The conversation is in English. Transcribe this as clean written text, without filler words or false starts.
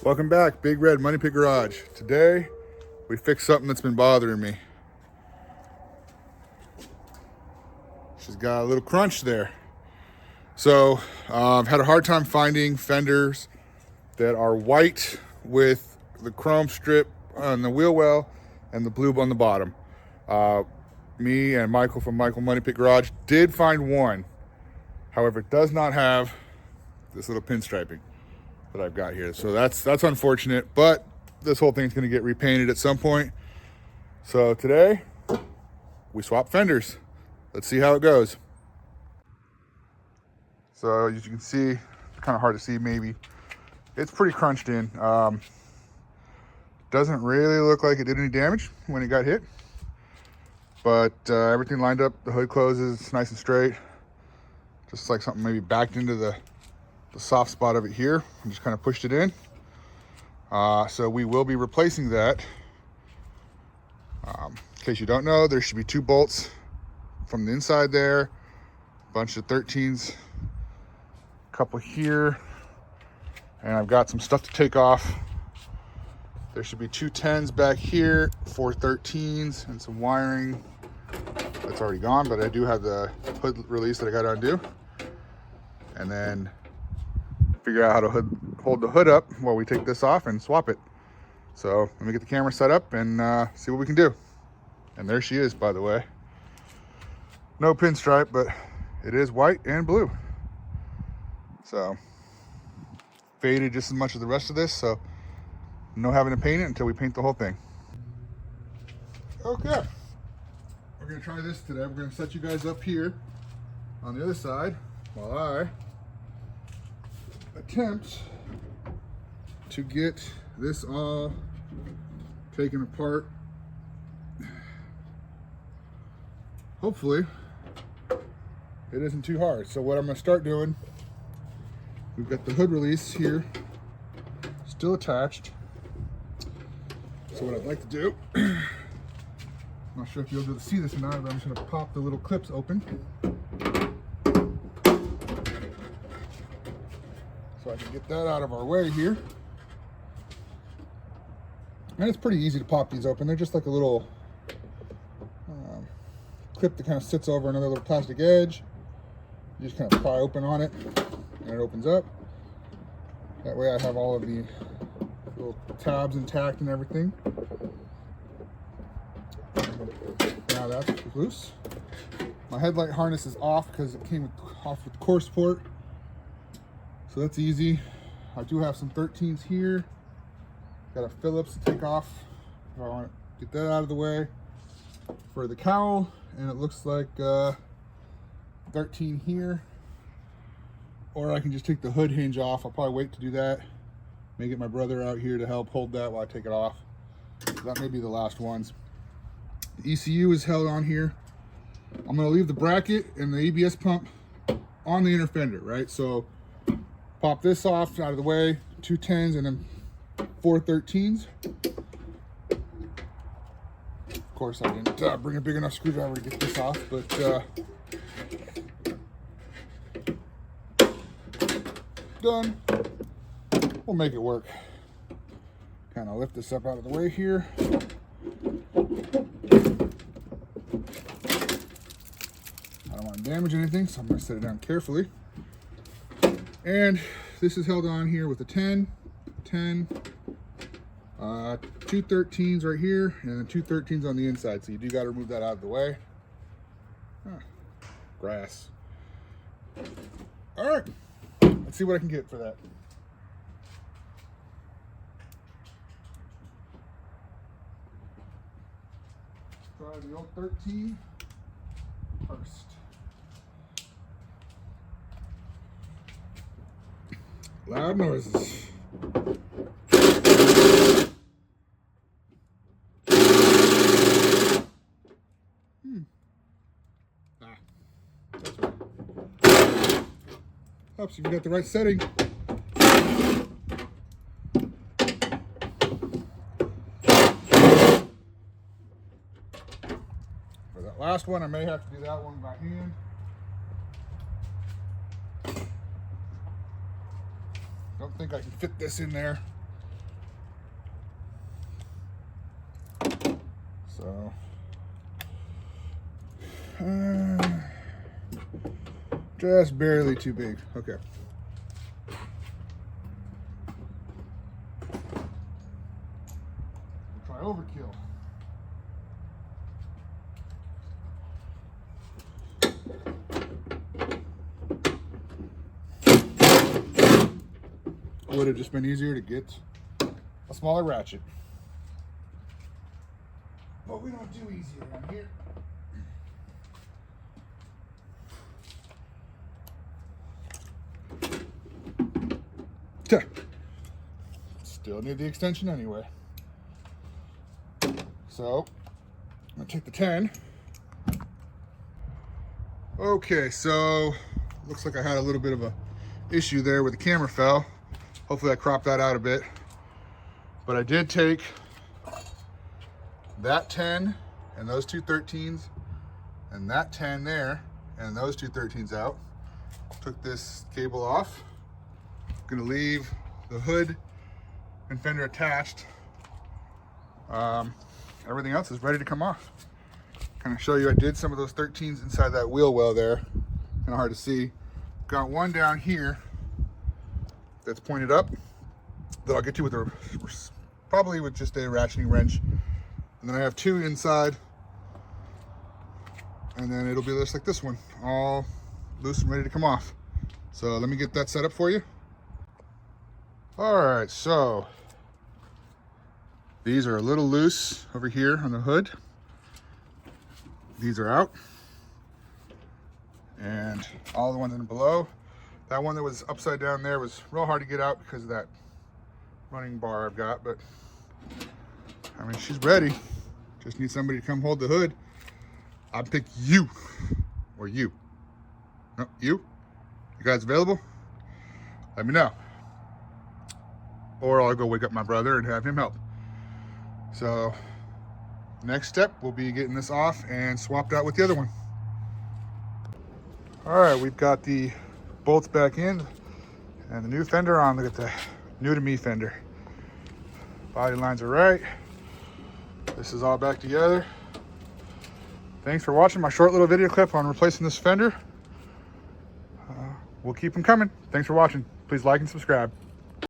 Welcome back, Big Red Money Pit Garage. Today, we fixed something that's been bothering me. She's got a little crunch there. So, I've had a hard time finding fenders that are white with the chrome strip on the wheel well and the blue on the bottom. Me and Michael from Michael Money Pit Garage did find one. However, it does not have this little pinstriping that I've got here. So that's unfortunate, but this whole thing's gonna get repainted at some point. So today, we swap fenders. Let's see how it goes. So as you can see, it's kind of hard to see maybe. It's pretty crunched in. Doesn't really look like it did any damage when it got hit, but everything lined up, the hood closes, it's nice and straight. Just like something maybe backed into the soft spot of it here and just kind of pushed it in. So we will be replacing that. In case you don't know, there should be 2 bolts from the inside there, a bunch of 13s, a couple here, and I've got some stuff to take off. There should be 2 10s back here, 4 13s, and some wiring that's already gone, but I do have the hood release that I got to undo. And then figure out how to hold the hood up while we take this off and swap it. So let me get the camera set up and see what we can do. And there she is, by the way. No pinstripe, but it is white and blue. So faded just as much as the rest of this, so no having to paint it until we paint the whole thing. Okay, we're gonna try this today. We're gonna set you guys up here on the other side while I attempt to get this all taken apart. Hopefully it isn't too hard. So what I'm going to start doing, we've got the hood release here still attached. So what I'd like to do, I'm not sure if you'll be able to see this or not, but I'm just going to pop the little clips open so I can get that out of our way here. And it's pretty easy to pop these open. They're just like a little clip that kind of sits over another little plastic edge. You just kind of pry open on it and it opens up. That way I have all of the little tabs intact and everything. Now that's loose. My headlight harness is off because it came off with core support. So that's easy. I do have some 13s here. Got a Phillips to take off if I want to get that out of the way. For the cowl, and it looks like 13 here. Or I can just take the hood hinge off. I'll probably wait to do that. May get my brother out here to help hold that while I take it off. So that may be the last ones. The ECU is held on here. I'm going to leave the bracket and the ABS pump on the inner fender, right? So pop this off out of the way, 2 10s and then 4 13s. Of course, I didn't bring a big enough screwdriver to get this off, but done. We'll make it work. Kind of lift this up out of the way here. I don't want to damage anything, so I'm going to set it down carefully. And this is held on here with a 10, 10, 2 13s right here, and then 2 13s on the inside. So you do got to remove that out of the way. Grass. All right, let's see what I can get for that. Try the old 13 first. Loud noises. That's right. Helps if you got the right setting. For that last one, I may have to do that one by hand. Don't think I can fit this in there. So just barely too big. Okay. We'll try overkill. Would have just been easier to get a smaller ratchet. But we don't do easy around here. Still need the extension anyway. So I'm gonna take the 10. Okay, so looks like I had a little bit of a issue there where the camera fell. Hopefully I cropped that out a bit. But I did take that 10 and those two 13s and that 10 there and those two 13s out. Took this cable off. Gonna leave the hood and fender attached. Everything else is ready to come off. Kind of show you I did some of those 13s inside that wheel well there. Kind of hard to see. Got one down here that's pointed up that I'll get to with a, probably with just a ratcheting wrench. And then I have two inside, and then it'll be just like this one, all loose and ready to come off. So let me get that set up for you. All right, so these are a little loose over here on the hood. These are out. And all the ones in below. That one that was upside down there was real hard to get out because of that running bar I've got, but I mean, she's ready. Just need somebody to come hold the hood. I'll pick you, or you. No, you? You guys available? Let me know. Or I'll go wake up my brother and have him help. So, next step will be getting this off and swapped out with the other one. All right, we've got the bolts back in and the new fender on. Look at the new to me fender. Body lines are right. This is all back together. Thanks for watching my short little video clip on replacing this fender. We'll keep them coming. Thanks for watching. Please like and subscribe.